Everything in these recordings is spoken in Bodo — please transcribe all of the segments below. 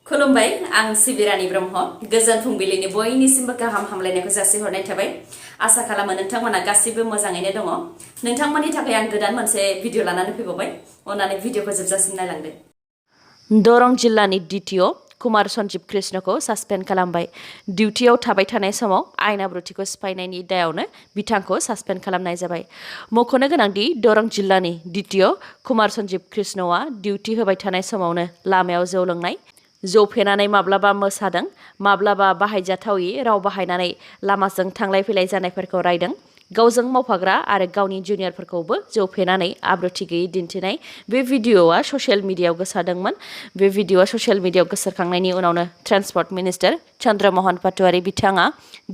खुलुमबाय आं सिबिरानी ब्रह्म गोजोन फुंबिलिनि बयनिसिमबो गाहाम हामलायनायखौ जासिहरनाय थाबाय आसा खालामो नोंथांमोना गासिबो मोजाङैनो दङ नोंथांमोननि थाखाय आं गोदान मोनसे भिडिअ लानानै फैबावबाय अन्नानै भिडिअखौ जोबजासिम नायलांदो दरं जिल्लानि डिटिअ कुमार सन्जीब कृष्णखौ सासपेन्ड खालामबाय डिउटियाव थाबाय थानाय समाव आयेन आब्रुथिखौ सिफायनायनि दायावनो बिथांखौ सासपेन्ड खालामनाय जाबाय मख'नो गोनांदि दरं जिल्लानि डिटिअ कुमार सन्जीब कृष्णआ डिउटि होबाय थानाय समावनो लामायाव जौ लोंनाय जौ फेनानै माब्लाबा मोसादों माब्लाबा बाहायजाथावै राव बाहायनानै लामाजों थांलाय फैलाय जानायफोरखौ रायदों गावजों मावफाग्रा आरो गावनि जुनियरफोरखौबो जौ फेनानै आब्रुथि गैयै दिन्थिनाय बे भिडिअआ ससियेल मिडियायाव गोसारदोंमोन बे भिडिअआ ससियेल मिडियायाव गोसारखांनायनि उनावनो ट्रान्सपर्ट मिनिस्टार चन्द्रमोहन पाटवारी बिथाङा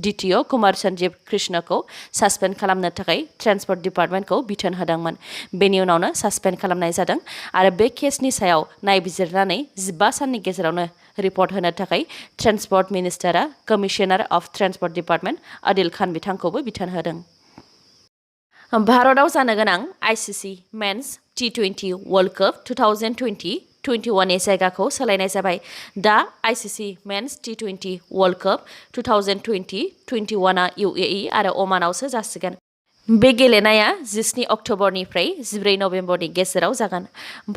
डिटिअ कुमार सन्जीब कृष्णखौ सासपेन्ड खालामनो थाखाय ट्रान्सपर्ट डिपार्टमेन्टखौ बिथोन होदोंमोन बेनि उनावनो सासपेन्ड खालामनाय जादों आरो बे केसनि सायाव नायबिजिरनानै 15 साननि गेजेरावनो रिपर्ट होनो थाखाय ट्रान्सपर्ट मिनिस्टारा commissioner of transport department Adil Khan बिथांखौबो बिथोन होदों भारताव जानो गोनां ICC men's T20 world cup 2020-21 नि जायगाखौ सोलायनाय जाबाय दा ICC men's T20 world cup 2020-21 आ UAE आरो ओमानावसो जासिगोन बे गेलेनाया 17 अक्ट'बरनिफ्राय 14 नभेम्बरनि गेजेराव जागोन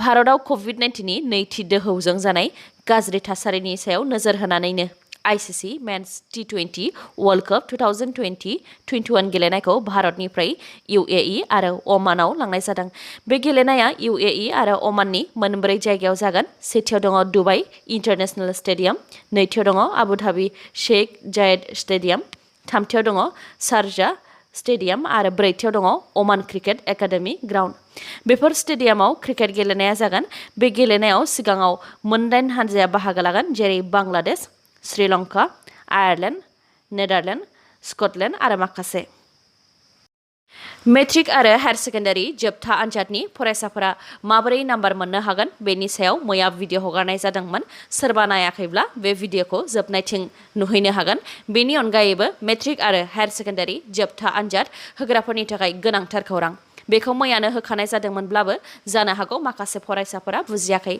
भारताव कभिड-19 नि नैथि दोहौजों जानाय गाज्रि थासारिनि सायाव नोजोर होनानैनो ICC men's T20 world cup 2020-21 गेलेनायखौ भारतनिफ्राय UAE आरो ओमानाव लांनाय जादों बे गेलेनाया UAE आरो ओमाननि मोनब्रै जायगायाव जागोन सेथियाव दङ दुबाइ इन्टारनेशनेल स्टेडियाम नैथियाव दङ आबुधाबी शेख जायेद स्टेडियाम थामथियाव दङ शारजा स्टेडियाम आरो ब्रैथियाव दङ ओमान क्रिकेट एकाडेमि ग्राउन्ड बेफोर स्टेडियामाव क्रिकेट गेलेनाया जागोन बे गेलेनायाव सिगाङाव मोनदाइन हानजाया बाहागो लागोन जेरै बांलादेश श्रीलंका आयारलेण्ड नेदारलेण्ड स्कटलेण्ड आरो माखासे मेट्रिक आरो हायार सेकेन्डारि जोबथा आनजादनि फरायसाफोरा माबोरै नाम्बार मोननो हागोन बेनि सायाव मैया भिडिअ हगारनाय जादोंमोन सोरबा नायाखैब्ला बे भिडिअखौ जोबनायथिं नुहैनो हागोन बेनि अनगायैबो मेट्रिक आरो हायार सेकेन्डारि जोबथा आनजाद होग्राफोरनि थाखाय गोनांथार खौरां बेखौ मैयानो होखानाय जादोंमोनब्लाबो जानो हागौ माखासे फरायसाफोरा बुजियाखै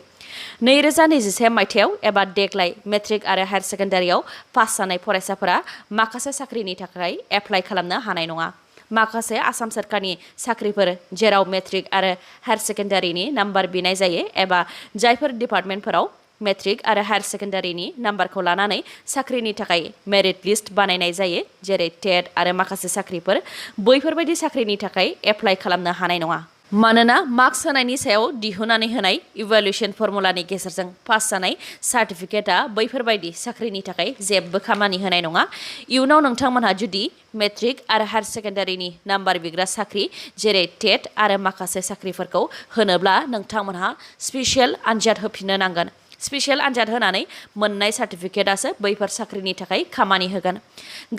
2021 मायथाइयाव एबा देग्लाय मेट्रिक आरो हायार सेकेन्डारियाव पास जानाय फरायसाफोरा माखासे साख्रिनि थाखाय एप्लाइ खालामनो हानाय नङा माखासे आसाम सोरखारनि साख्रिफोर जेराव मेट्रिक आरो हायार सेकेन्डारिनि नाम्बार बिनाय जायो एबा जायफोर डिपार्टमेन्टफोराव मेट्रिक आरो हायार सेकेन्डारिनि नाम्बारखौ लानानै साख्रिनि थाखाय मेरिट लिस्ट बानायनाय जायो जेरै टेट आरो माखासे साख्रिफोर बैफोरबायदि साख्रिनि थाखाय एप्लाइ खालामनो हानाय नङा मानोना मार्क्स होनायनि सायाव दिहुननानै होनाय इभालुएसन फर्मुलानि गेजेरजों पास जानाय सार्टिफिकेटआ बैफोरबायदि साख्रिनि थाखाय जेबो खामानि होनाय नङा इयुनाव नोंथांमोनहा जुदि मेट्रिक आरो हायार सेकेन्डारिनि नाम्बार बिग्रा साख्रि जेरै टेट आरो माखासे साख्रिफोरखौ होनोब्ला नोंथांमोनहा स्पेसियेल आनजाद होफिननो नांगोन स्पेसियेल आनजाद होनानै मोननाय सार्टिफिकेटआसो बैफोर साख्रिनि थाखाय खामानि होगोन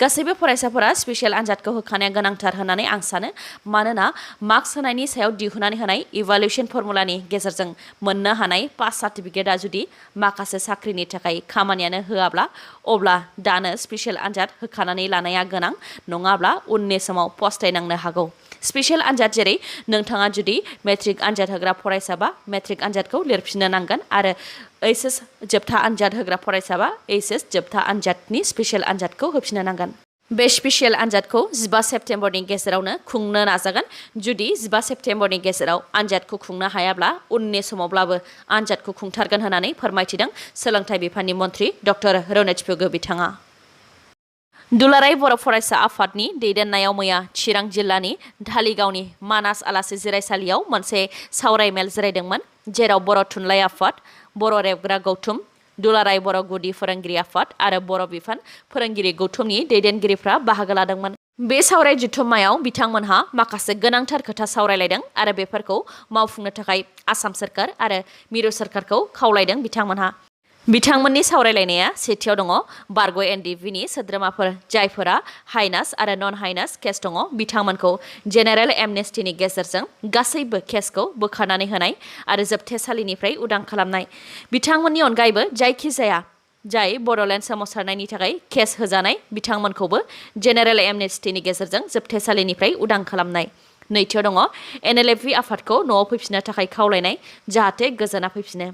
गासैबो फरायसाफोरा स्पेसियेल आनजादखौ होखानाया गोनांथार होननानै आं सानो मानोना मार्क्स होनायनि सायाव दिहुननानै होनाय इभालुएसन फर्मुलानि गेजेरजों मोननो हानाय पास सार्टिफिकेटआ जुदि माखासे साख्रिनि थाखाय खामानियानो होआब्ला अब्ला दानो स्पेसियेल आनजाद होखानानै लानाया गोनां नङाब्ला उननि समाव पस्तायनांनो हागौ स्पेसियेल आनजाद जेरै नोंथाङा जुदि मेट्रिक आनजाद होग्रा फरायसाबा मेट्रिक आनजादखौ लिरफिननो नांगोन आरो एचएस जोबथा आनजाद होग्रा फरायसाबा एचएस जोबथा आनजादनि स्पेसियेल आनजादखौ होफिननो नांगोन बे स्पेसियेल आनजादखौ 15 सेप्तेम्बरनि गेजेरावनो खुंनो नाजागोन जुदि 15 सेप्तेम्बरनि गेजेराव आनजादखौ खुंनो हायाब्ला उननि समावब्लाबो आनजादखौ खुंथारगोन होननानै फोरमायथिदों सोलोंथाइ बिफाननि मन्थ्रि डक्टर रनेज पेगु बिथाङा दुलाराय बर' फरायसा आफादनि दैदेननायाव मैया चिरां जिल्लानि धालिगावनि मानास आलासि जिरायसालियाव मोनसे सावरायमेल जिरायदोंमोन जेराव बर' थुनलाइ आफाद बर' रेबग्रा गौथुम दुलाराय बर' गुदि फोरोंगिरि आफाद आरो बर' बिफान फोरोंगिरि गौथुमनि दैदेनगिरिफ्रा बाहागो लादोंमोन बे सावराय जथुम्मायाव बिथांमोनहा माखासे गोनांथार खोथा सावरायलायदों आरो बेफोरखौ मावफुंनो थाखाय आसाम सोरखार आरो मिरु सोरखारखौ खावलायदों बिथांमोननि सावरायलायनाया सेथियाव दङ बारग' एनडिएफबिनि सोद्रोमाफोर जायफोरा हाइनास आरो नन हाइनास केस दङ बिथांमोनखौ जेनेरेल एमनेस्टिनि गेजेरजों गासैबो केसखौ बोखारनानै होनाय आरो जोबथेसालिनिफ्राय उदां खालामनाय बिथांमोननि अनगायैबो जायखिजाया जाय बड'लेण्ड सोमावसारनायनि थाखाय केस होजानाय बिथांमोनखौबो जेनेरेल एमनेस्टिनि गेजेरजों जोबथेसालिनिफ्राय उदां खालामनाय नैथियाव दङ एनएलएफबि आफादखौ न'आव फैफिननो थाखाय खावलायनाय जाहाथे गोजोना फैफिनो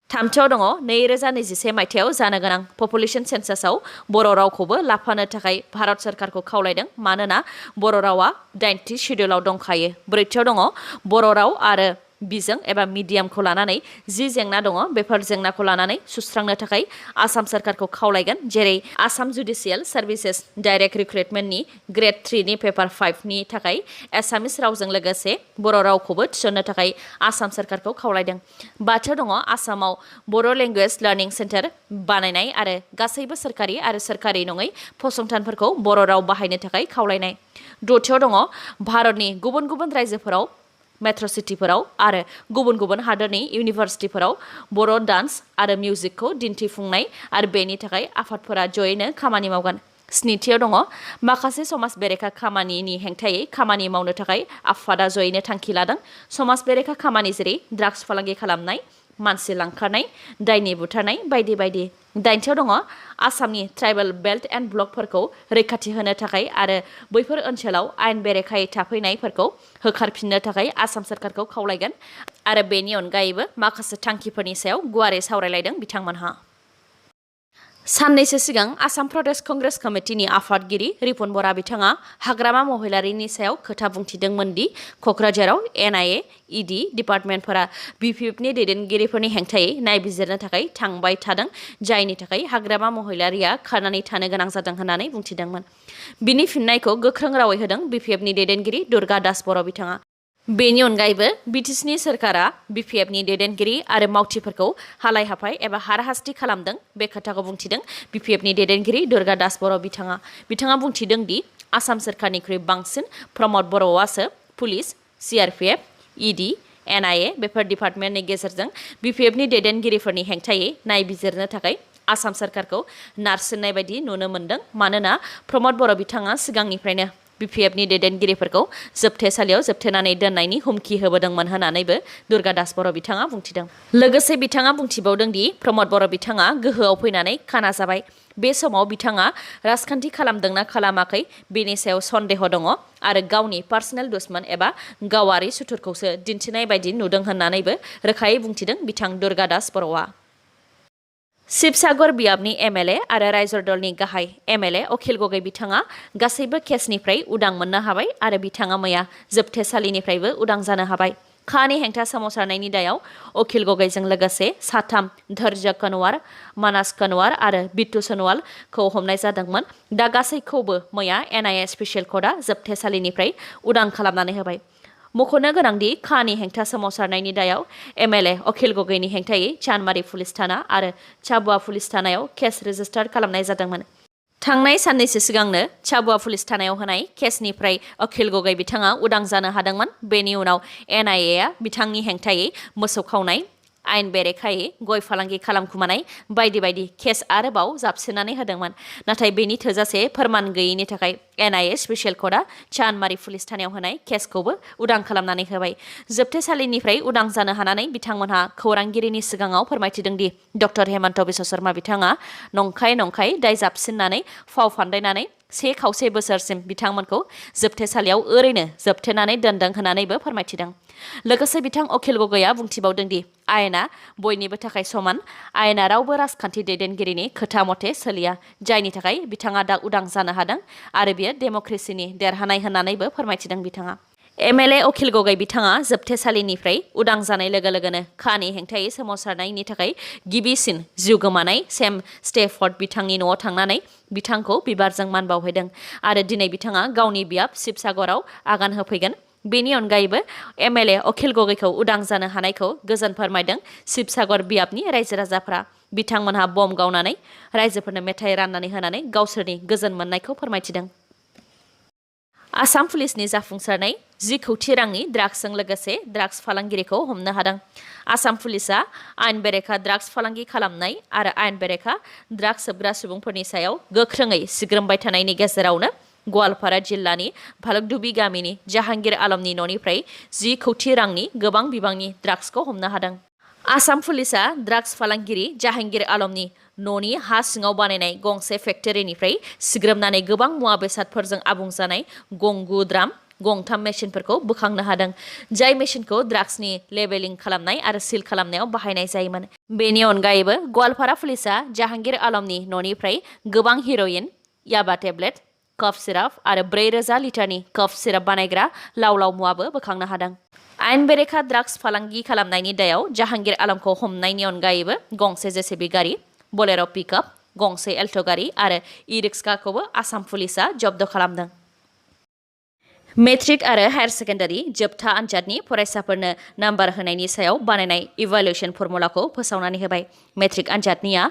थामथियाव दङ 2021 मायथाइयाव जानो गोनां पपुलेशन सेन्सासआव बर' रावखौबो लाफानो थाखाय भारत सरकारखौ खावलायदों मानोना बर' रावा 8थि शेड्युलाव दंखायो। ब्रैथियाव दङ बर' राव आरो बिजों एबा मिडियामखौ लानानै जि जेंना दङ बेफोर जेंनाखौ लानानै सुस्रांनो थाखाय आसाम सरकारखौ खावलायगोन जेरै आसाम जुडिशियेल सार्भिसेस डाइरेक्ट रिक्रुटमेन्टनि ग्रेड 3 नि पेपार 5 नि थाखाय एसामिस रावजों लोगोसे बर' रावखौबो थिसननो थाखाय आसाम सरकारखौ खावलायदों। बाथियाव दङ आसामाव बर' लेंगुवेज लार्निं सेन्टार बानायनाय आरो गासैबो सोरखारि आरो सोरखारि नङै फसंथानफोरखौ बर' राव बाहायनो थाखाय खावलायनाय। दथियाव दङ भारतनि गुबुन गुबुन रायजोफोराव मेट्र' सिटिफोराव आरो गुबुन गुबुन हादोरनि इउनिभारसिटिफोराव बर' डान्स आरो मिउजिकखौ दिन्थिफुंनाय आरो बेनि थाखाय आफादफोरा जयैनो खामानि मावगोन। स्निथियाव दङ माखासे समाज बेरेखा खामानिनि हेंथायै खामानि मावनो थाखाय आफादा जयैनो थांखि लादों। समाज बेरेखा खामानि जेरै ड्राग्स फालांगि खालामनाय, मानसि लांखारनाय, दायनि बुथारनाय बायदि बायदि। दाइनथियाव दङ आसामनि ट्राइबेल बेल्ट एन्ड ब्लकफोरखौ रैखाथि होनो थाखाय आरो बैफोर ओनसोलाव आयेन बेरेखायै थाफैनायफोरखौ होखारफिननो थाखाय आसाम सरकारखौ खावलायगोन आरो बेनि अनगायैबो माखासे थांखिफोरनि सायाव गुवारै सावरायलायदों बिथांमोनहा। साननैसो सिगां आसाम प्रदेश कंग्रेस कमिटिनि आफादगिरि रिपुन बरा बिथाङा हाग्रामा महिलारिनि सायाव खोथा बुंथिदोंमोन दि क'क्राझाराव NIA, ED डिपार्टमेन्टफोरा BPFनि दैदेनगिरिफोरनि हेंथायै नायबिजिरनो थाखाय थांबाय थादों जायनि थाखाय हाग्रामा महिलारिया खारनानै थानो गोनां जादों होननानै बुंथिदोंमोन। बिनि फिननायखौ गोख्रों रावै होदों BPFनि दैदेनगिरि दुर्गा दास बर' बिथाङा। बेनि अनगायैबो BTSनि सोरखारा BPFनि दैदेनगिरि आरो मावथिफोरखौ हालाय हाफाय एबा हाराहास्ति खालामदों बे खोथाखौ बुंथिदों BPFनि दैदेनगिरि दुर्गा दास बर' बिथाङा। बिथाङा बुंथिदों दि आसाम सोरखारनिख्रुइ बांसिन प्रमद बर'आसो पुलिस, CRPF, ED, NIA बेफोर डिपार्टमेन्टनि गेजेरजों BPFनि दैदेनगिरिफोरनि हेंथायै नायबिजिरनो थाखाय आसाम सोरखारखौ नारसिननाय बायदि नुनो मोन्दों मानोना प्रमद बर' बिथाङा सिगांनिफ्रायनो BPFनि दैदेनगिरिफोरखौ जोबथेसालियाव जोबथेनानै दोननायनि हुमखि होबोदोंमोन होननानैबो दुर्गा दास बर' बिथाङा बुंथिदों। लोगोसे बिथाङा बुंथिबावदों दि प्रमद बर' बिथाङा गोहोआव फैनानै खाना जाबाय। बे समाव बिथाङा राजखान्थि खालामदोंना खालामाखै बेनि सायाव सन्देह दङ आरो गावनि पार्सनेल दुश्मन एबा गावारि सुथुरखौसो दिन्थिनाय बायदि नुदों होननानैबो रोखायै बुंथिदों बिथां दुर्गा दास बर'आ। शिबसागर बियाबनि MLA आरो रायजो दलनि गाहाय MLA अखिल गगै बिथाङा गासैबो केसनिफ्राय उदां मोननो हाबाय आरो बिथाङा मैया जोबथेसालिनिफ्रायबो उदां जानो हाबाय। खानि हेंथा सोमावसारनायनि दायाव अखिल गगैजों लोगोसे साथाम धैर्य कनवार, मानस कनवार आरो बिट्टु सनवालखौ हमनाय जादोंमोन। दा गासैखौबो मैया NIA स्पेसियेल कर्टआ जोबथेसालिनिफ्राय उदां खालामनानै होबाय। मख'नो गोनांदि खानि हेंथा सोमावसारनायनि दायाव MLA अखिल गगैनि हेंथायै चानमारि पुलिस थाना आरो चाबुआ पुलिस थानायाव केस रेजिस्टार खालामनाय जादोंमोन। थांनाय साननैसो सिगांनो चाबुआ पुलिस थानायाव होनाय केसनिफ्राय अखिल गगै बिथाङा उदां जानो हादोंमोन। बेनि उनाव NIAआ बिथांनि हेंथायै मोसौ खावनाय, आयेन बेरेखायै गय फालांगि खालामखुमानाय बायदि बायदि केस आरोबाव जाबसिननानै होदोंमोन। नाथाय बेनि थोजासे फोरमान गैयैनि थाखाय NIA स्पेसियेल कर्टआ चानमारि पुलिस थानायाव होनाय केसखौबो उदां खालामनानै होबाय। जोबथेसालिनिफ्राय उदां जानो हानानै बिथांमोनहा खौरांगिरिनि सिगाङाव फोरमायथिदों दि डक्टर हेमन्त बिश्व शर्मा बिथाङा नंखाय दाय जाबसिननानै फाव फान्दायनानै 1.5 बोसोरसिम बिथांमोनखौ जोबथेसालियाव ओरैनो जोबथेनानै दोनदों होननानैबो फोरमायथिदों। लोगोसे बिथां अखिल गगैआ बुंथिबावदों दि आयेना बयनिबो थाखाय समान, आयेना रावबो राजखान्थि दैदेनगिरिनि खोथा मथे सोलिया, जायनि थाखाय बिथाङा दा उदां जानो हादों आरो बियो डेम'क्रेसिनि देरहानाय होननानैबो फोरमायथिदों बिथाङा। MLA अखिल गगै बिथाङा जोबथेसालिनिफ्राय उदां जानाय लोगो लोगोनो खानि हेंथायै सोमावसारनायनि थाखाय गिबिसिन जिउ गोमानाय सेम स्टेफर्ड बिथांनि न'आव थांनानै बिथांखौ बिबारजों मान बावहैदों आरो दिनै बिथाङा गावनि बियाब शिबसागराव आगान होफैगोन। बेनि अनगायैबो MLA अखिल गगैखौ उदां जानो हानायखौ गोजोन फोरमायदों शिबसागर बियाबनि रायजो राजाफ्रा। बिथांमोनहा बम गावनानै रायजोफोरनो मेथाइ राननानै होनानै गावसोरनि गोजोन मोननायखौ फोरमायथिदों। आसाम पुलिसनि जाफुंसारनाय 10 कौटि रांनि ड्राग्सजों लोगोसे ड्राग्स फालांगिरिखौ हमनो हादों। आसाम पुलिसआ आयेन बेरेखा ड्राग्स फालांगि खालामनाय आरो आयेन बेरेखा ड्राग्स सोबग्रा सुबुंफोरनि सायाव गोख्रोङै सिग्रोमबाय थानायनि गेजेरावनो गवालपारा जिल्लानि भालुकदुबि गामिनि जाहांगीर आलमनि न'निफ्राय 10 कौटि रांनि गोबां बिबांनि ड्राग्सखौ हमनो हादों। आसाम पुलिसआ ड्राग्स फालांगिरि जाहांगीर आलमनि न'नि हा सिङाव बानायनाय गंसे फेक्टरिनिफ्राय सिग्रोमनानै गोबां मुवा बेसादफोरजों आबुं जानाय गंगु ड्राम, गंथाम मेसिनफोरखौ बोखांनो हादों जाय मेसिनखौ ड्राग्सनि लेबेलिं खालामनाय आरो सिल खालामनायाव बाहायनाय जायोमोन बेनि अनगायैबो गवालपारा पुलिसा जाहांगीर आलमनि न'निफ्राय गोबां हेर'इन याबा टेब्लेट कफ सिराप आरो 4000 लिटारनि कफ सिराप बानायग्रा लाव लाव मुवाबो बोखांनो हादों आयेन बेरेखा ड्राग्स फालांगि खालामनायनि दायाव जाहांगीर आलमखौ हमनायनि अनगायैबो गंसे जेसिबि गारि बोलेर' पिकआप गंसे एल्ट' गारि आरो इ-रिक्साखौबो आसाम पुलिसा जब्द खालामदों मेट्रिक आरो हायार सेकेन्डारि जोबथा आनजादनि फरायसाफोरनो नाम्बार होनायनि सायाव बानायनाय इभालुएसन फर्मुलाखौ फोसावनानै होबाय मेट्रिक आनजादनिया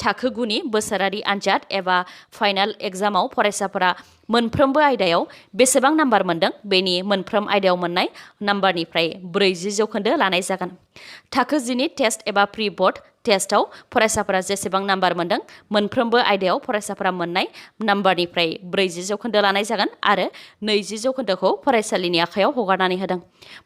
थाखो 9नि बोसोरारि आनजाद एबा फाइनाल एग्जामाव फरायसाफोरा मोनफ्रोमबो आयदायाव बेसेबां नाम्बार मोनदों बेनि मोनफ्रोम आयदायाव मोननाय नाम्बारनिफ्राय 40% लानाय जागोन थाखो 10नि टेस्ट एबा प्रि बोर्ड टेस्टआव फरायसाफोरा जेसेबां नाम्बार मोनदों मोनफ्रोमबो आयदायाव फरायसाफोरा मोननाय नाम्बारनिफ्राय 40% लानाय जागोन आरो 20%खौ फरायसालिनि आखायाव हगारनानै होदों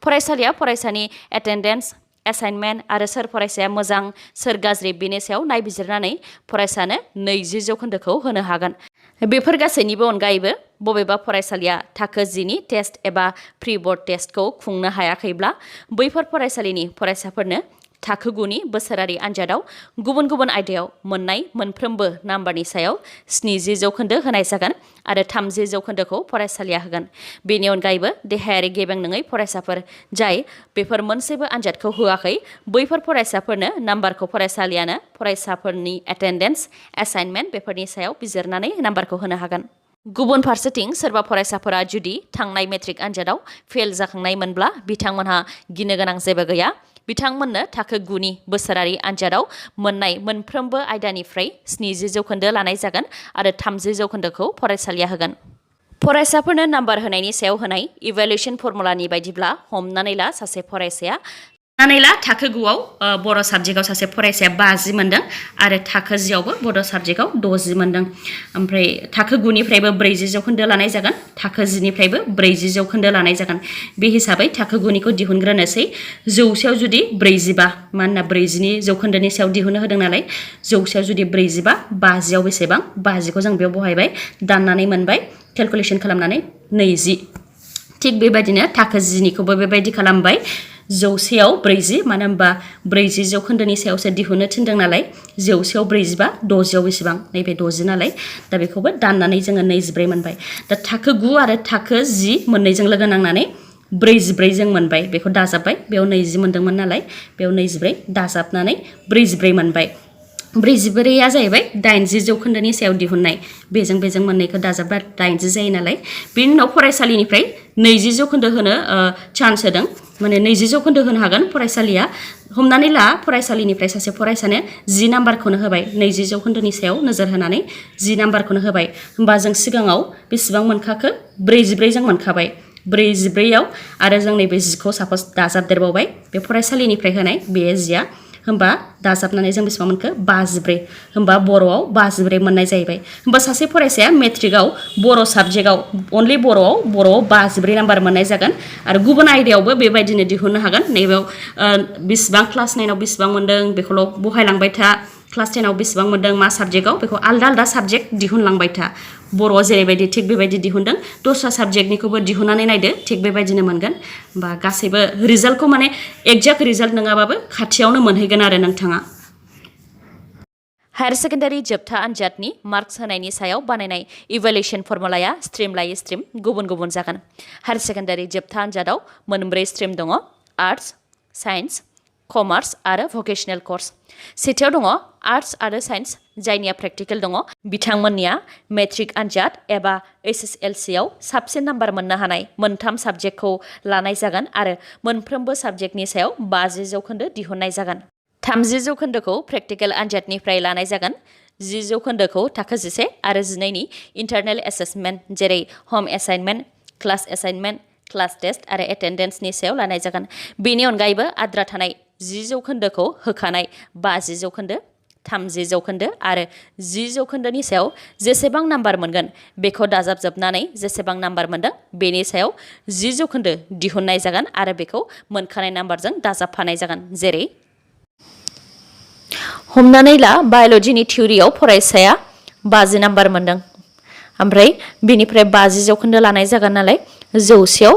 फरायसालिया फरायसानि एटेन्डेन्स एसाइनमेन्ट आरो सोर फरायसाया मोजां सोर गाज्रि बेनि सायाव नायबिजिरनानै फरायसानो 20%खौ होनो हागोन बेफोर गासैनिबो अनगायैबो बबेबा फरायसालिया थाखो 10नि टेस्ट एबा प्रि बोर्ड टेस्टखौ खुंनो हायाखैब्ला बैफोर फरायसालिनि फरायसाफोरनो थाखो 9नि बोसोरारि आनजादाव गुबुन गुबुन आयदायाव मोननाय मोनफ्रोमबो नाम्बारनि सायाव 70% होनाय जागोन आरो 30%खौ फरायसालिया होगोन बेनि अनगायैबो देहायारि गेबें नङै फरायसाफोर जाय बेफोर मोनसेबो आनजादखौ होआखै बैफोर फरायसाफोरनो नाम्बारखौ फरायसालियानो फरायसाफोरनि एटेन्डेन्स एसाइनमेन्ट बेफोरनि सायाव बिजिरनानै नाम्बारखौ होनो हागोन गुबुन फारसेथिं सोरबा फरायसाफोरा जुदि थांनाय मेट्रिक आनजादाव फेल जाखांनायमोनब्ला बिथांमोनहा गिनो गोनां जेबो गैया बिथांमोननो थाखो 9नि बोसोरारि आनजादाव मोननाय मोनफ्रोमबो आयदानिफ्राय 70% लानाय जागोन आरो 30%खौ फरायसालिया होगोन फरायसाफोरनो नाम्बार होनायनि सायाव होनाय इभेलुएसन फर्मुलानि बायदिब्ला हमनानै ला सासे फरायसाया थाखो 9आव बर' साबजेक्टआव सासे फरायसाया 50 मोनदों आरो थाखो 10आवबो बर' साबजेक्टआव 60 मोनदों ओमफ्राय थाखो 9निफ्रायबो 40% लानाय जागोन थाखो 10निफ्रायबो 40% लानाय जागोन बे हिसाबै थाखो 9निखौ दिहुनग्रोनोसै जौसेयाव जुदि 45 मानोना 40नि जौखोन्दोनि सायाव दिहुननो होदों नालाय जौसेयाव जुदि 45 50आव बेसेबां 50खौ जों बेयाव बहायबाय दाननानै मोनबाय केलकुलेसन खालामनानै 20 थिग बेबायदिनो थाखो 10निखौबो बेबायदि खालामबाय जौसेयाव 40 मानो होनबा 40% सायावसो दिहुननो थिनदों नालाय जौसेयाव 45 60आव बेसेबां नैबे 60 नालाय दा बेखौबो दाननानै जोङो 24 मोनबाय दा थाखो 9 आरो थाखो 10 मोननैजों लोगो नांनानै 44 जों मोनबाय बेखौ दाजाबबाय बेयाव 20 मोनदोंमोन नालाय बेयाव 24 दाजाबनानै 44 मोनबाय 44आ जाहैबाय 80% सायाव दिहुननाय बेजों मोननैखौ दाजाबबा 80 जायो नालाय बेनि उनाव फरायसालिनिफ्राय 20% होनो चान्स होदों माने 20% होनो हागोन फरायसालिया हमनानै ला फरायसालिनिफ्राय सासे फरायसानो 10 नाम्बारखौनो होबाय 20% सायाव नोजोर होनानै 10 नाम्बारखौनो होबाय होमबा जों सिगाङाव बेसेबां मोनखाखो 44 जों मोनखाबाय 44आव आरो जों नैबे 10खौ सापस दाजाबदेरबावबाय बे फरायसालिनिफ्राय होनाय बे 10आ होमबा दाजाबनानै जों बेसेबां मोनखो 54 होमबा बर'आव 54 मोननाय जाहैबाय होमबा सासे फरायसाया मेट्रिकआव बर' साबजेक्टआव अनलि बर'आव 54 नाम्बार मोननाय जागोन आरो गुबुन आयदायावबो बेबायदिनो दिहुननो हागोन नैबेयाव बेसेबां क्लास 9आव बेसेबां मोनदों बेखौल' बहायलांबाय था क्लास 10आव बेसेबां मोनदों मा साबजेक्टआव बेखौ आलदा साबजेक्ट दिहुनलांबाय था बर'आव जेरैबायदि थिग बेबायदि दिहुनदों दस्रा साबजेक्टनिखौबो दिहुननानै नायदो थिग बेबायदिनो मोनगोन बा गासैबो रिजाल्टखौ माने एक्जाक्ट रिजाल्ट नङाबाबो खाथियावनो मोनहैगोन आरो नोंथाङा हायार सेकेन्डारि जोबथा आनजादनि मार्क्स होनायनि सायाव बानायनाय इभेलुएसन फर्मुलाया स्ट्रिम लायै स्ट्रिम गुबुन गुबुन जागोन हायार सेकेन्डारि जोबथा आनजादाव मोनब्रै स्ट्रिम दङ आर्टस साइन्स कमार्स आरो भकेशनेल कर्स सेथियाव दङ आर्टस आरो साइन्स जायनिया प्रेक्टिकेल दङ बिथांमोननिया मेट्रिक आनजाद एबा SSLCआव साबसिन नाम्बार मोननो हानाय मोनथाम साबजेक्टखौ लानाय जागोन आरो मोनफ्रोमबो साबजेक्टनि सायाव 50% दिहुननाय जागोन 30%खौ प्रेक्टिकेल आनजादनिफ्राय लानाय जागोन 10%खौ थाखो 11 आरो 12नि इन्टारनेल एसेसमेन्ट जेरै हम assignment class assignment class test आरो एटेन्डेन्सनि सायाव लानाय जागोन बेनि अनगायैबो आद्रा थानाय 10%खौ होखानाय 50% 30% आरो 10%नि सायाव जेसेबां नाम्बार मोनगोन बेखौ दाजाबजोबनानै जेसेबां नाम्बार मोनदों बेनि सायाव 10% दिहुननाय जागोन आरो बेखौ मोनखानाय नाम्बारजों दाजाबफानाय जागोन जेरै हमनानै ला बाय'लजिनि थिउरियाव फरायसाया 50 नाम्बार मोनदों ओमफ्राय बेनिफ्राय 50 जौखोन्दो लानाय जागोन नालाय 100आव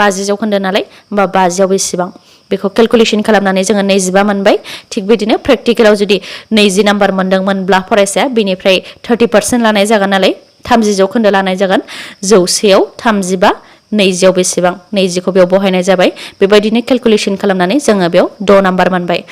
50 जौखोन्दो नालाय होमबा 50आव बेसेबां बेखौ केलकुलेसन खालामनानै जोङो 25 मोनबाय थिग बिदिनो प्रेक्टिकेलाव जुदि 20 नाम्बार मोनदोंमोनब्ला फरायसाया बेनिफ्राय 30% लानाय जागोन नालाय 30 जौखोन्दो लानाय जागोन 100आव 35 20आव बेसेबां 20खौ बेयाव बहायनाय जाबाय बेबायदिनो केलकुलेसन खालामनानै जोङो बेयाव 6 नाम्बार मोनबाय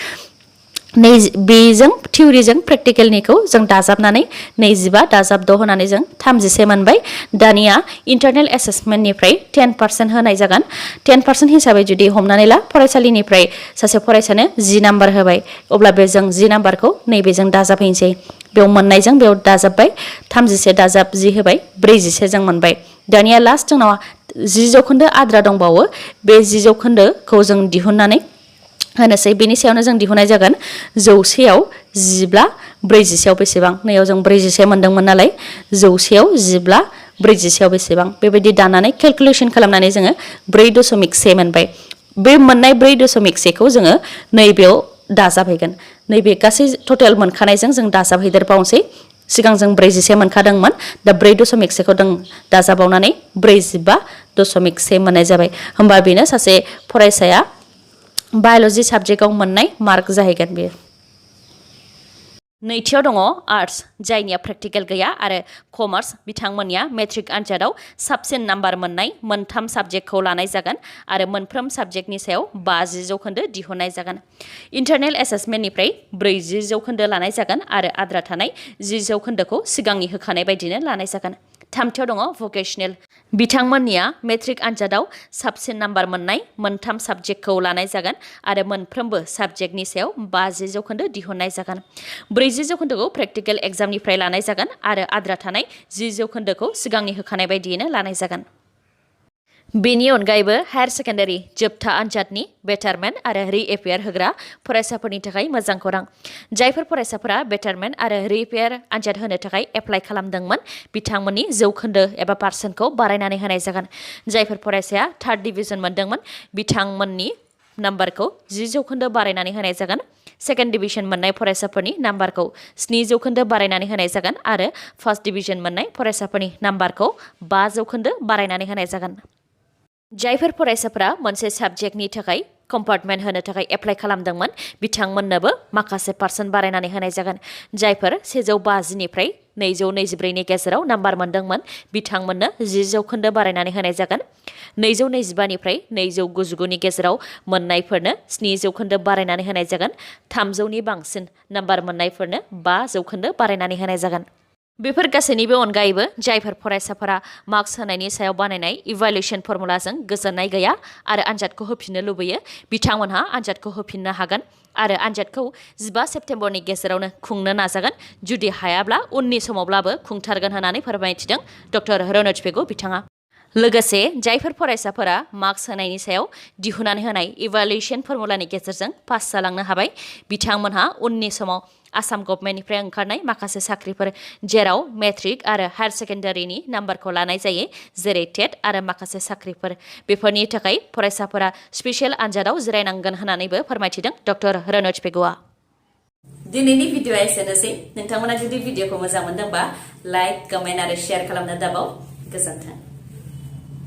बेजों थिउरिजों प्रेक्टिकेलनिखौ जों दाजाबनानै 25 दाजाब 6 होनानै जों 31 मोनबाय दानिया इन्टारनेल एसेसमेन्टनिफ्राय 10% होनाय जागोन 10% हिसाबै जुदि हमनानै ला फरायसालिनिफ्राय सासे फरायसानो 10 नाम्बार होबाय अब्ला बे जों 10 नाम्बारखौ नैबेजों दाजाबहैनोसै बेयाव मोननायजों बेयाव दाजाबबाय 31 दाजाब 10 होबाय 41 जों मोनबाय दानिया लास्ट जोंनाव 10 जौखोन्दो आद्रा दंबावो बे 10 जौखोन्दोखौ जों दिहुननानै होनोसै बेनि सायावनो जों दिहुननाय जागोन 100आव 10ब्ला 40आव बेसेबां नैयाव जों 41 मोनदोंमोन नालाय 100आव 10ब्ला 40आव बेसेबां बेबायदि दानानै केलकुलेसन खालामनानै जोङो 4.1 मोनबाय बे मोननाय 4.1खौ जोङो नैबेयाव दाजाबहैगोन नैबे गासै टटेल मोनखानायजों जों दाजाबहैदेरबावनोसै सिगां जों 41 मोनखादोंमोन दा 4.1खौ जों दाजाबावनानै 45.1 मोननाय जाबाय होमबा बेनो सासे फरायसाया बाय'ल'जि साबजेक्टआव मोननाय मार्क जाहैगोन बेयो नैथियाव दङ आर्टस जायनिया प्रेक्टिकेल गैया आरो कमार्स बिथांमोननिया मेट्रिक आनजादाव साबसिन नाम्बार मोननाय मोनथाम साबजेक्टखौ लानाय जागोन आरो मोनफ्रोम साबजेक्टनि सायाव 50 जौखोन्दो दिहुननाय जागोन इन्टारनेल एसेसमेन्टनिफ्राय 40 जौखोन्दो लानाय जागोन आरो आद्रा थानाय 10 जौखोन्दोखौ सिगांनि होखानाय बायदिनो लानाय जागोन थामथियाव दङ भकेशनेल बिथांमोननिया मेट्रिक आनजादाव साबसिन नाम्बार मोननाय मोनथाम साबजेक्टखौ लानाय जागोन आरो मोनफ्रोमबो साबजेक्टनि सायाव 50 जौखोन्दो दिहुननाय जागोन 40 जौखोन्दोखौ प्रेक्टिकेल एग्जामनिफ्राय लानाय जागोन आरो आद्रा थानाय 10 जौखोन्दोखौ सिगांनि होखानाय बायदियैनो लानाय जागोन बेनि अनगायैबो हायार सेकेन्डारि जोबथा आनजादनि बेटारमेन्ट आरो रिएपियार होग्रा फरायसाफोरनि थाखाय मोजां खौरां जायफोर फरायसाफोरा बेटारमेन्ट आरो रिएपियार आनजाद होनो थाखाय एप्लाइ खालामदोंमोन बिथांमोननि जौखोन्दो एबा पार्सेन्टखौ बारायनानै होनाय जागोन जायफोर फरायसाया 3rd डिभिजन मोनदोंमोन बिथांमोननि नाम्बारखौ 10 जौखोन्दो बारायनानै होनाय जागोन 2nd डिभिजन मोननाय फरायसाफोरनि नाम्बारखौ 7 जौखोन्दो बारायनानै होनाय जागोन आरो 1st डिभिजन मोननाय फरायसाफोरनि नाम्बारखौ 5 जौखोन्दो बारायनानै होनाय जागोन जायफोर फरायसाफोरा मोनसे साबजेक्टनि थाखाय कम्पार्टमेन्ट होनो थाखाय एप्लाइ खालामदोंमोन बिथांमोननोबो माखासे पार्सेन्ट बारायनानै होनाय जागोन जायफोर 150निफ्राय 224नि गेजेराव नाम्बार मोनदोंमोन बिथांमोननो 10 जौखोन्दो बारायनानै होनाय जागोन 225निफ्राय 299नि गेजेराव मोननायफोरनो 7 जौखोन्दो बारायनानै होनाय जागोन 300नि बांसिन नाम्बार मोननायफोरनो 5 जौखोन्दो बारायनानै होनाय जागोन बेफोर गासैनिबो अनगायैबो जायफोर फरायसाफोरा मार्क्स होनायनि सायाव बानायनाय इभालुएसन फर्मुलाजों गोजोननाय गैया आरो आनजादखौ होफिननो लुबैयो बिथांमोनहा आनजादखौ होफिननो हागोन आरो आनजादखौ 15 सेप्तेम्बरनि गेजेरावनो खुंनो नाजागोन जुदि हायाब्ला उननि समावब्लाबो खुंथारगोन होननानै फोरमायथिदों डक्टर रनज पेगु बिथाङा लोगोसे जायफोर फरायसाफोरा मार्क्स होनायनि सायाव दिहुननानै होनाय इभालुएसन फर्मुलानि गेजेरजों पास जालांनो हाबाय बिथांमोनहा उननि समाव आसाम गभर्नमेन्टनिफ्राय ओंखारनाय माखासे साख्रिफोर जेराव मेट्रिक आरो हायार सेकेन्डारिनि नाम्बारखौ लानाय जायो जेरै टेट आरो माखासे साख्रिफोर बेफोरनि थाखाय फरायसाफोरा स्पेसियेल आनजादाव जिरायनांगोन होननानैबो फोरमायथिदों डक्टर रनज पेगुआ दिनैनि भिडिअआ एसेनोसै नोंथांमोना जुदि भिडिअखौ मोजां मोनदोंबा लाइक कमेन्ट आरो शेयार खालामनो दाबाव गोजोन्थों